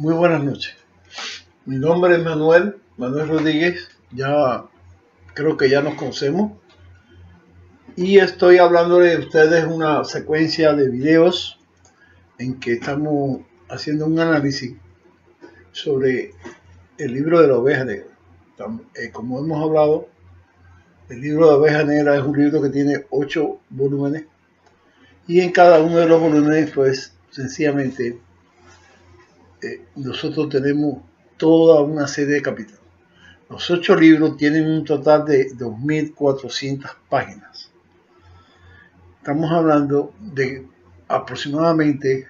Muy buenas noches. Mi nombre es Manuel Rodríguez. Ya creo que ya nos conocemos. Y estoy hablando de ustedes una secuencia de videos en que estamos haciendo un análisis sobre el libro de la oveja negra. Como hemos hablado, el libro de la oveja negra es un libro que tiene 8 volúmenes. Y en cada uno de los volúmenes, pues, sencillamente, nosotros tenemos toda una serie de capítulos. Los 8 libros tienen un total de 2.400 páginas. Estamos hablando de aproximadamente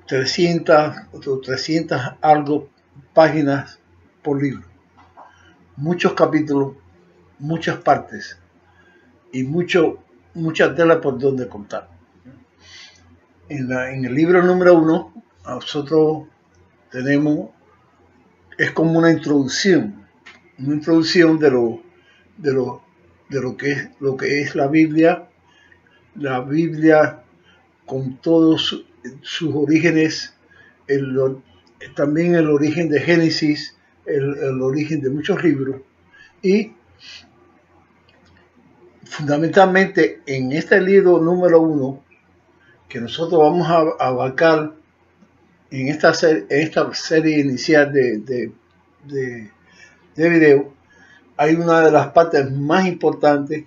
300 o 300 algo páginas por libro. Muchos capítulos, muchas partes y mucha tela por donde contar. En el libro número 1, nosotros tenemos, es como una introducción de lo que es la Biblia con todos sus orígenes, también el origen de Génesis, el origen de muchos libros, y fundamentalmente en este libro número 1 que nosotros vamos a abarcar en esta serie inicial de video, hay una de las partes más importantes,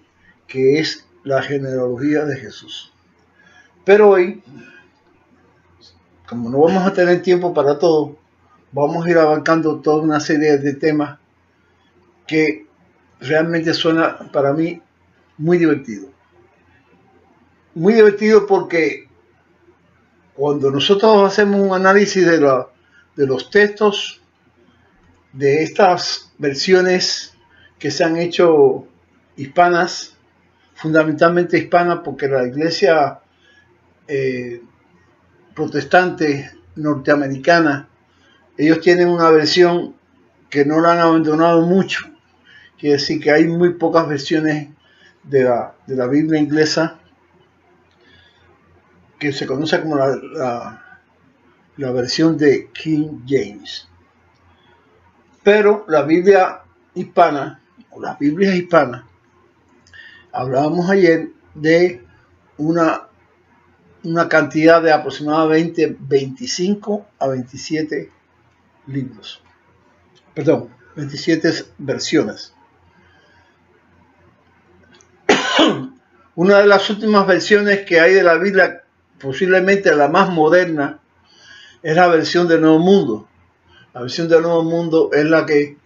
que es la genealogía de Jesús. Pero hoy, como no vamos a tener tiempo para todo, vamos a ir abarcando toda una serie de temas que realmente suena para mí muy divertido. Muy divertido porque cuando nosotros hacemos un análisis de los textos, de estas versiones que se han hecho hispanas, fundamentalmente hispanas, porque la iglesia protestante norteamericana, ellos tienen una versión que no la han abandonado mucho. Quiere decir que hay muy pocas versiones de la Biblia inglesa, que se conoce como la versión de King James. Pero la Biblia hispana, o las Biblias hispanas, hablábamos ayer de una cantidad de aproximadamente 25 a 27 libros. Perdón, 27 versiones. Una de las últimas versiones que hay de la Biblia, posiblemente la más moderna, es la versión del Nuevo Mundo. La versión del Nuevo Mundo es la que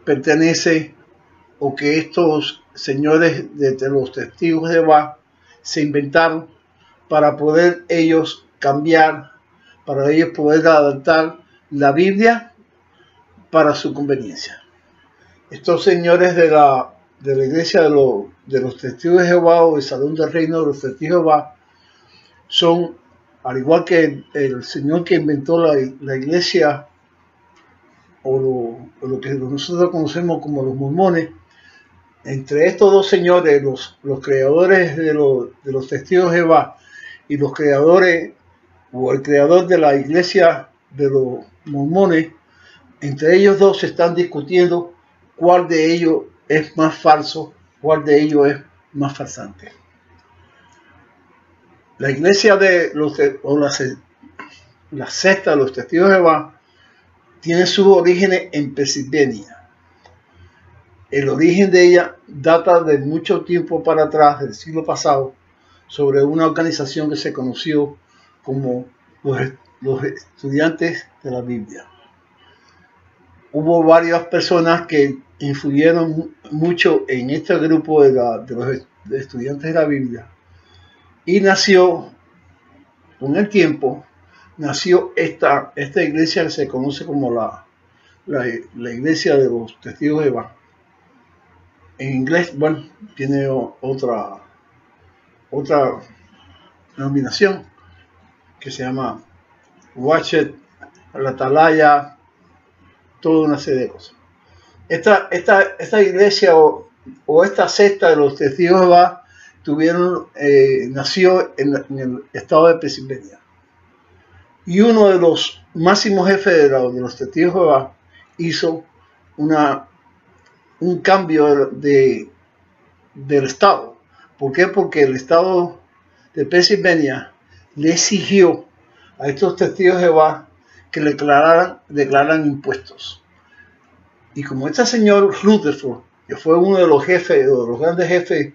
pertenece, o que estos señores de los testigos de Jehová se inventaron para poder ellos cambiar, para ellos poder adaptar la Biblia para su conveniencia. Estos señores de la iglesia de los testigos de Jehová, o el Salón del Reino de los testigos de Jehová, son, al igual que el señor que inventó la iglesia, o lo que nosotros conocemos como los mormones, entre estos dos señores, los creadores de los testigos de Jehová y los creadores, o el creador de la iglesia de los mormones, entre ellos dos se están discutiendo cuál de ellos es más falso, cuál de ellos es más farsante. La iglesia la secta de los testigos de Jehová tiene sus orígenes en Pensilvania. El origen de ella data de mucho tiempo para atrás, del siglo pasado, sobre una organización que se conoció como los estudiantes de la Biblia. Hubo varias personas que influyeron mucho en este grupo de los estudiantes de la Biblia, y nació, con el tiempo, esta iglesia que se conoce como la iglesia de los testigos de Jehová. En inglés, bueno, tiene otra denominación que se llama Watchet, la Atalaya, toda una serie de cosas. Esta iglesia o esta secta de los testigos de Jehová nació en el estado de Pensilvania. Y uno de los máximos jefes de los testigos de Jehová hizo un cambio del estado. ¿Por qué? Porque el estado de Pensilvania le exigió a estos testigos de Jehová que declararan impuestos. Y como este señor Rutherford, que fue uno de los jefes, de los grandes jefes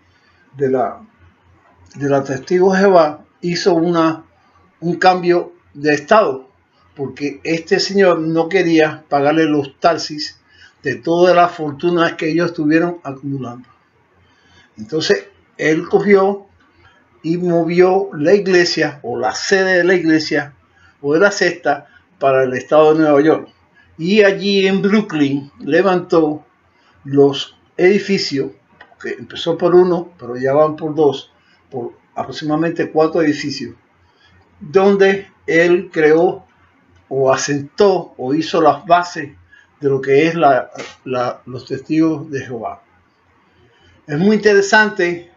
de la testigos de Jehová, hizo un cambio de estado, porque este señor no quería pagarle los taxis de todas las fortunas que ellos estuvieron acumulando. Entonces él cogió y movió la iglesia, o la sede de la iglesia, o de la secta, para el estado de Nueva York. Y allí en Brooklyn levantó los edificios, que empezó por uno, pero ya van por dos, por aproximadamente 4 edificios, donde él creó o asentó o hizo las bases de lo que es los testigos de Jehová. Es muy interesante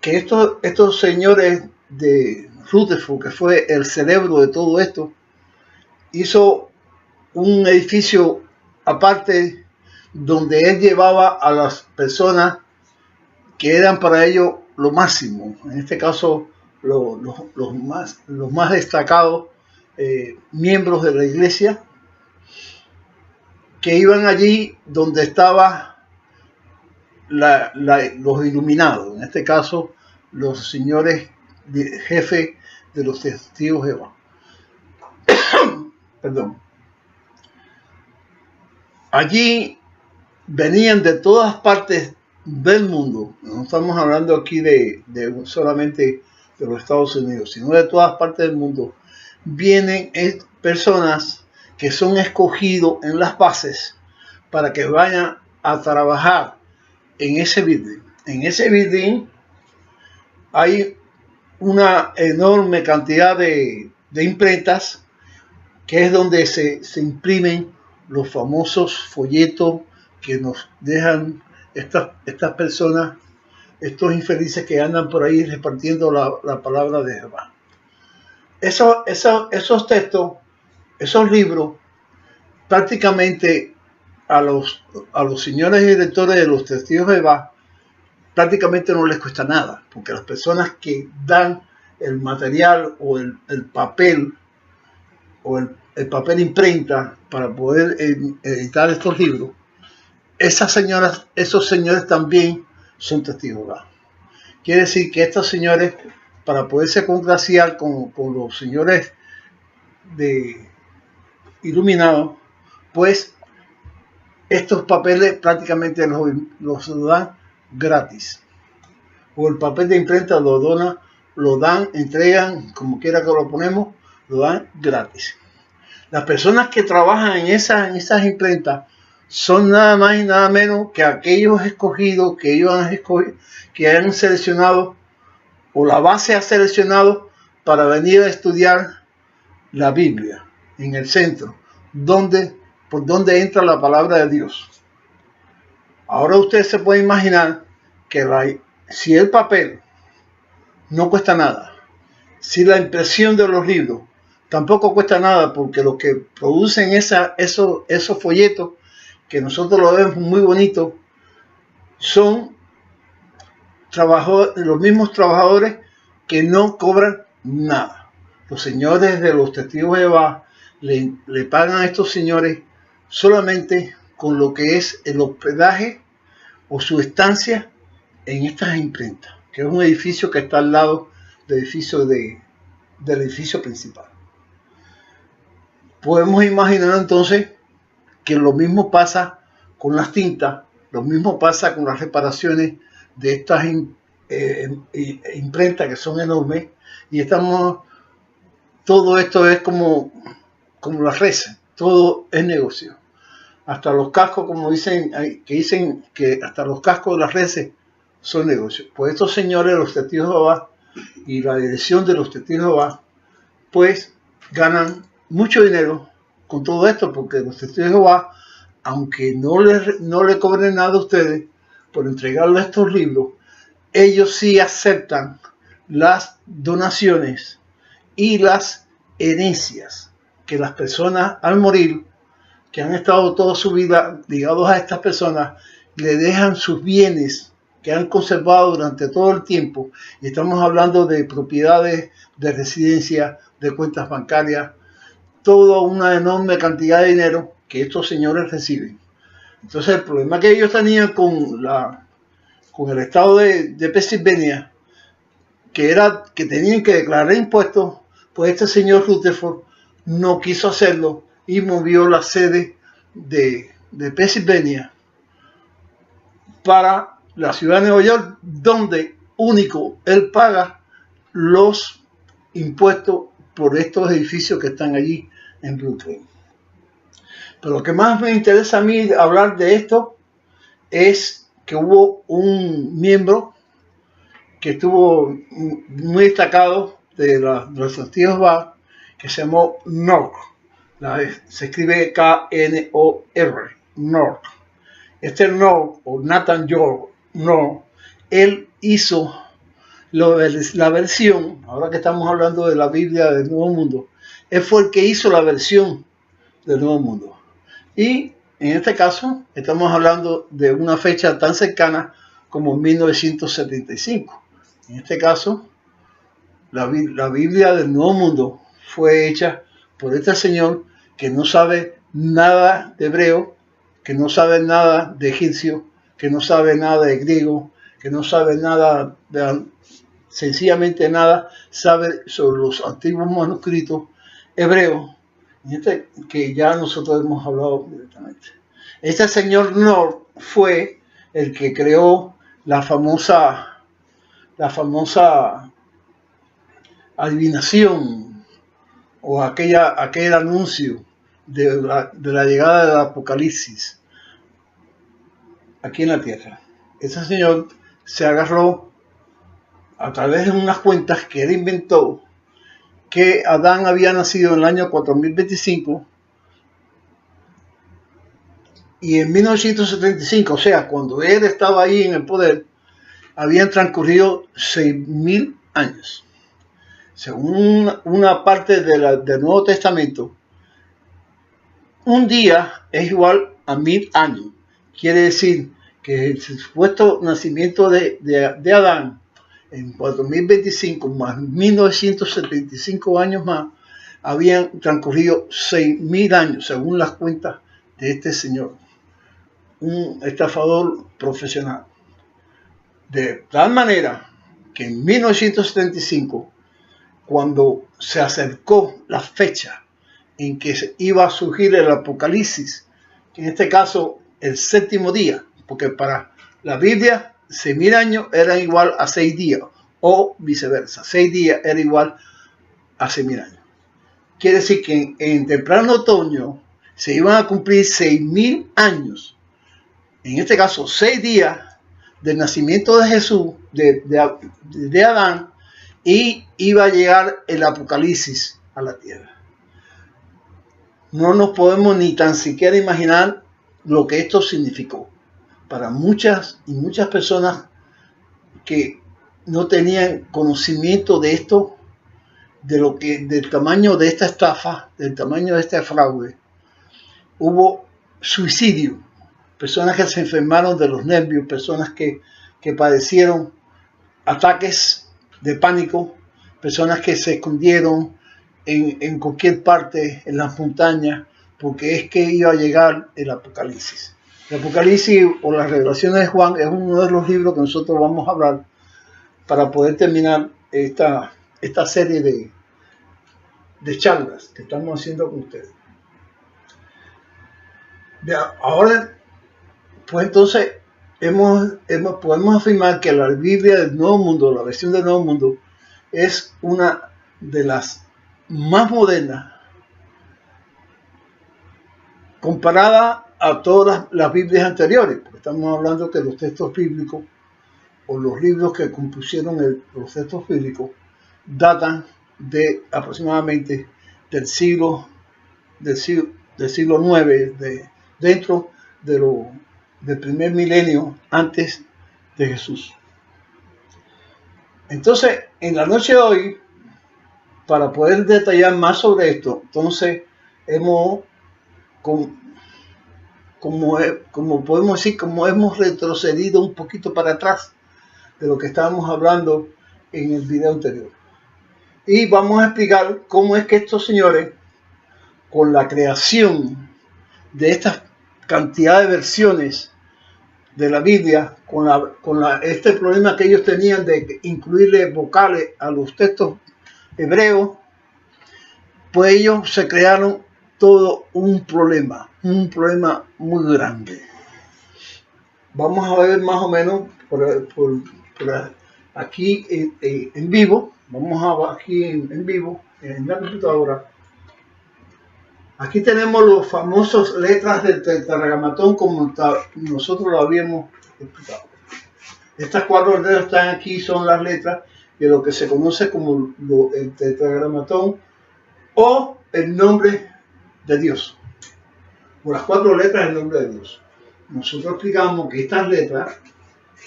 que estos señores de Rutherford, que fue el cerebro de todo esto, hizo un edificio aparte donde él llevaba a las personas que eran para ellos lo máximo, en este caso los más destacados miembros de la iglesia, que iban allí donde estaba los iluminados, en este caso los señores jefes de los testigos de Jehová. Perdón. Allí venían de todas partes del mundo, no estamos hablando aquí de solamente de los Estados Unidos, sino de todas partes del mundo, vienen personas que son escogidos en las bases para que vayan a trabajar en ese building. En ese building hay una enorme cantidad de imprentas, que es donde se imprimen los famosos folletos que nos dejan estas personas, estos infelices que andan por ahí repartiendo la palabra de Jehová. Esos textos, esos libros, prácticamente a los señores directores de los testigos de Jehová, prácticamente no les cuesta nada, porque las personas que dan el material o el papel o el papel imprenta para poder editar estos libros, esos señores también son testigos de Jehová. Quiere decir que estos señores, para poderse congraciar con los señores iluminados, pues estos papeles prácticamente los dan gratis. O el papel de imprenta lo dan, entregan, como quiera que lo ponemos, lo dan gratis. Las personas que trabajan en esas imprentas son nada más y nada menos que aquellos escogidos que han seleccionado, o la base ha seleccionado para venir a estudiar la Biblia en el centro, por donde entra la palabra de Dios. Ahora usted se puede imaginar que si el papel no cuesta nada, si la impresión de los libros tampoco cuesta nada, porque los que producen esos folletos, que nosotros lo vemos muy bonitos, son los mismos trabajadores que no cobran nada. Los señores de los testigos de Jehová le pagan a estos señores solamente con lo que es el hospedaje o su estancia en estas imprentas, que es un edificio que está al lado del edificio principal. Podemos imaginar entonces que lo mismo pasa con las tintas, lo mismo pasa con las reparaciones de estas imprentas que son enormes, y todo esto es como las reses, todo es negocio. Hasta los cascos, como dicen que hasta los cascos de las reses son negocios. Pues estos señores, los testigos de Jehová, y la dirección de los testigos de Jehová, pues ganan mucho dinero con todo esto, porque los testigos de Jehová, aunque no le cobren nada a ustedes por entregarles estos libros, ellos sí aceptan las donaciones y las herencias que las personas al morir, que han estado toda su vida ligados a estas personas, le dejan sus bienes que han conservado durante todo el tiempo. Y estamos hablando de propiedades, de residencia, de cuentas bancarias, toda una enorme cantidad de dinero que estos señores reciben. Entonces el problema que ellos tenían con el estado de Pensilvania, que era que tenían que declarar impuestos, pues este señor Rutherford no quiso hacerlo y movió la sede de Pensilvania para la ciudad de Nueva York, donde único él paga los impuestos por estos edificios que están allí en Brooklyn. Pero lo que más me interesa a mí hablar de esto es que hubo un miembro que estuvo muy destacado de los testigos de Jehová, que se llamó Knorr. Se escribe K-N-O-R, Knorr. Este Knorr, o Nathan George Knorr, él hizo la versión, ahora que estamos hablando de la Biblia del Nuevo Mundo, él fue el que hizo la versión del Nuevo Mundo. Y en este caso estamos hablando de una fecha tan cercana como 1975. En este caso, la Biblia del Nuevo Mundo fue hecha por este señor que no sabe nada de hebreo, que no sabe nada de egipcio, que no sabe nada de griego, que no sabe nada, sencillamente nada, sabe sobre los antiguos manuscritos hebreos, que ya nosotros hemos hablado directamente. Este señor Knorr fue el que creó la famosa adivinación o aquel anuncio de la llegada del Apocalipsis aquí en la tierra. Ese señor se agarró a través de unas cuentas que él inventó, que Adán había nacido en el año 4025 y en 1975, o sea, cuando él estaba ahí en el poder, habían transcurrido 6.000 años. Según una parte del Nuevo Testamento, un día es igual a 1.000 años. Quiere decir que el supuesto nacimiento de Adán en 4025 más 1975 años más, habían transcurrido 6.000 años, según las cuentas de este señor, un estafador profesional. De tal manera que en 1975, cuando se acercó la fecha en que iba a surgir el Apocalipsis, en este caso el séptimo día, porque para la Biblia 6.000 años era igual a 6 días, o viceversa, 6 días era igual a 6.000 años. Quiere decir que en temprano otoño se iban a cumplir 6.000 años, en este caso 6 días del nacimiento de Jesús, de Adán, y iba a llegar el Apocalipsis a la tierra. No nos podemos ni tan siquiera imaginar lo que esto significó para muchas y muchas personas que no tenían conocimiento de esto, del tamaño de esta estafa, del tamaño de este fraude. Hubo suicidio, personas que se enfermaron de los nervios, personas que padecieron ataques de pánico, personas que se escondieron en cualquier parte, en las montañas, porque es que iba a llegar el Apocalipsis. El Apocalipsis o las revelaciones de Juan es uno de los libros que nosotros vamos a hablar para poder terminar esta serie de charlas que estamos haciendo con ustedes. Ahora, pues entonces, podemos afirmar que la Biblia del Nuevo Mundo, la versión del Nuevo Mundo, es una de las más modernas comparada a todas las Biblias anteriores, porque estamos hablando que los textos bíblicos o los libros que compusieron los textos bíblicos datan de aproximadamente del siglo IX, dentro del primer milenio antes de Jesús. Entonces, en la noche de hoy para poder detallar más sobre esto, entonces hemos, como podemos decir, como hemos retrocedido un poquito para atrás de lo que estábamos hablando en el video anterior. Y vamos a explicar cómo es que estos señores, con la creación de esta cantidad de versiones de la Biblia, con este problema que ellos tenían de incluirle vocales a los textos hebreos, pues ellos se crearon todo un problema muy grande. Vamos a ver más o menos por aquí en vivo. Vamos a ver aquí en vivo en la computadora. Aquí tenemos los famosos letras del tetragramatón como nosotros lo habíamos explicado. Estas 4 letras que están aquí son las letras de lo que se conoce como el tetragramatón o el nombre de Dios. Por las 4 letras del nombre de Dios. Nosotros explicamos que estas letras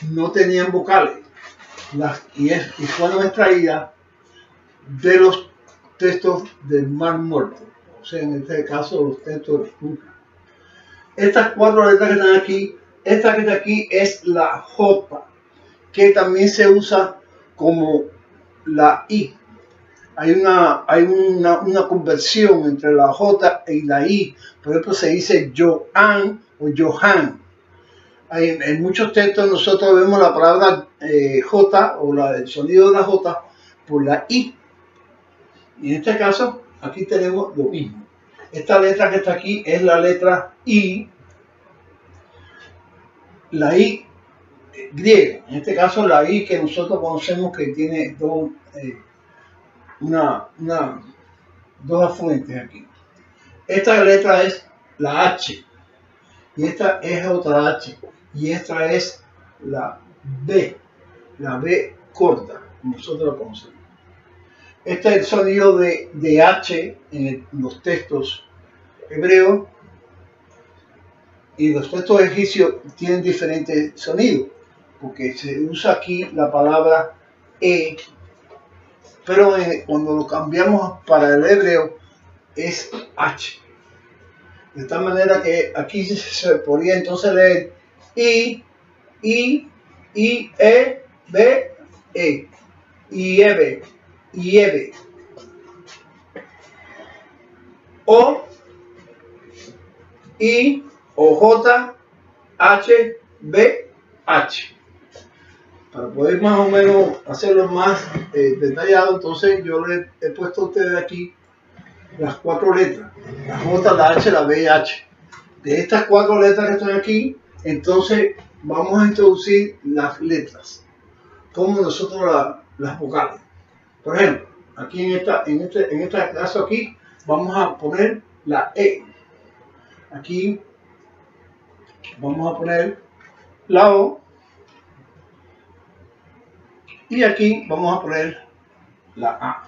no tenían vocales y fueron extraídas de los textos del Mar Muerto. O sea, en este caso los textos de Nunca. Estas 4 letras que están aquí, esta que está aquí es la J, que también se usa como la I. Hay una conversión entre la J y la I. Por ejemplo, se dice Joan o Johan. En muchos textos nosotros vemos la palabra J o el sonido de la J por la I. Y en este caso, aquí tenemos lo mismo. Esta letra que está aquí es la letra I. La I griega. En este caso, la I que nosotros conocemos que tiene dos afluentes aquí. Esta letra es la H. Y esta es otra H. Y esta es la B corta, nosotros la conocemos. Este es el sonido de H en los textos hebreos, y los textos egipcios tienen diferentes sonidos, porque se usa aquí la palabra E, pero cuando lo cambiamos para el hebreo es H. De tal manera que aquí se podría entonces leer I, E, B, E, IEB, IEB, O, I, o J, H, B, H. Para poder más o menos hacerlo más detallado, entonces yo le he puesto a ustedes aquí las 4 letras, la J, la H, la B y H. De estas 4 letras que están aquí, entonces vamos a introducir las letras, como nosotros las vocales. Por ejemplo, aquí en este caso aquí, vamos a poner la E. Aquí vamos a poner la O. Y aquí vamos a poner la A.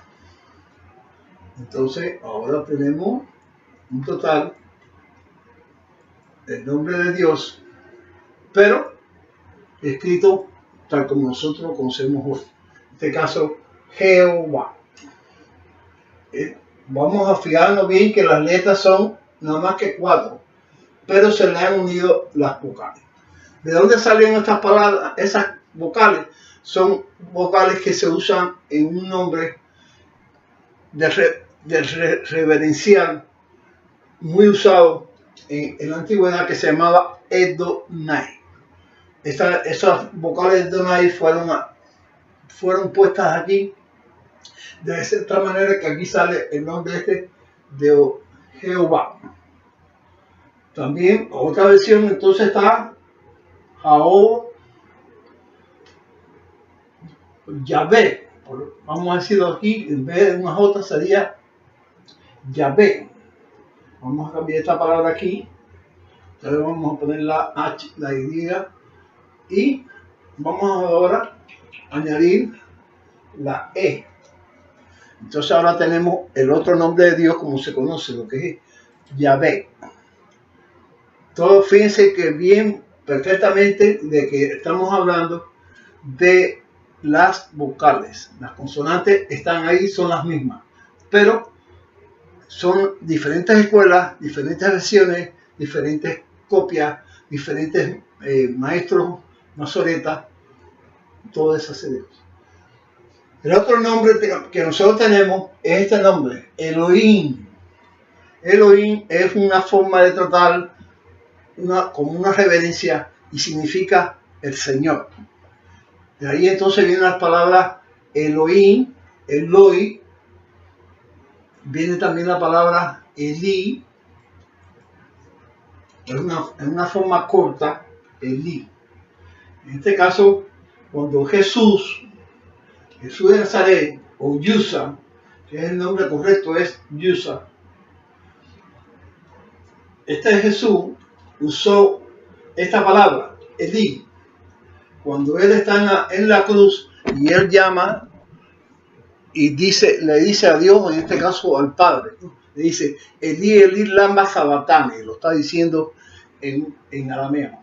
Entonces, ahora tenemos un total del nombre de Dios, pero escrito tal como nosotros lo conocemos hoy. En este caso, Jehová. Vamos a fijarnos bien que las letras son nada más que 4, pero se le han unido las vocales. ¿De dónde salen estas palabras? Esas vocales son vocales que se usan en un nombre de reverencial muy usado en la antigüedad, que se llamaba Edonai. Esas vocales de Edonai fueron puestas aquí de esta manera que aquí sale el nombre de Jehová. También otra versión entonces está Jao, Yahvé. Vamos a decirlo aquí, en vez de una J sería Yahvé. Vamos a cambiar esta palabra aquí. Entonces vamos a poner la H, la Y, y vamos ahora a añadir la E. Entonces ahora tenemos el otro nombre de Dios como se conoce, lo que es Yahvé. Todos fíjense que bien perfectamente de que estamos hablando de las vocales. Las consonantes están ahí, son las mismas. pero son diferentes escuelas, diferentes versiones, diferentes copias, diferentes maestros, masoretas, todo eso se dio. El otro nombre que nosotros tenemos es este nombre, Elohim. Elohim es una forma de tratar como una reverencia y significa el Señor. De ahí entonces vienen las palabras Elohim, Eloi, viene también la palabra Eli, es una forma corta, Eli. En este caso, cuando Jesús de Nazaret, o Yusa, que es el nombre correcto, es Yusa, este Jesús usó esta palabra, Eli, cuando él está en la cruz y él llama y le dice a Dios, en este caso al Padre, le dice, Eli, Eli, lama sabatani, lo está diciendo en arameo.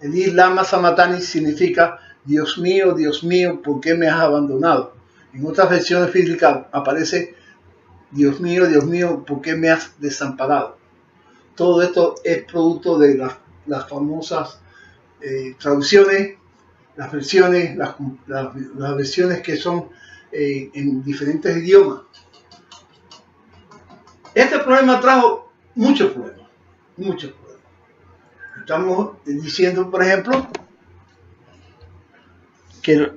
Eli, lama sabatani significa, Dios mío, ¿por qué me has abandonado? En otras versiones bíblicas aparece, Dios mío, ¿por qué me has desamparado? Todo esto es producto de las famosas traducciones, las versiones que son en diferentes idiomas. Este problema trajo muchos problemas. Estamos diciendo, por ejemplo, que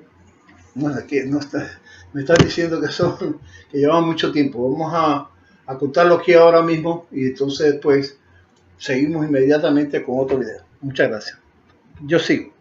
me está diciendo que llevan mucho tiempo. Vamos a contarlo aquí ahora mismo y entonces después seguimos inmediatamente con otro video. Muchas gracias. Yo sigo.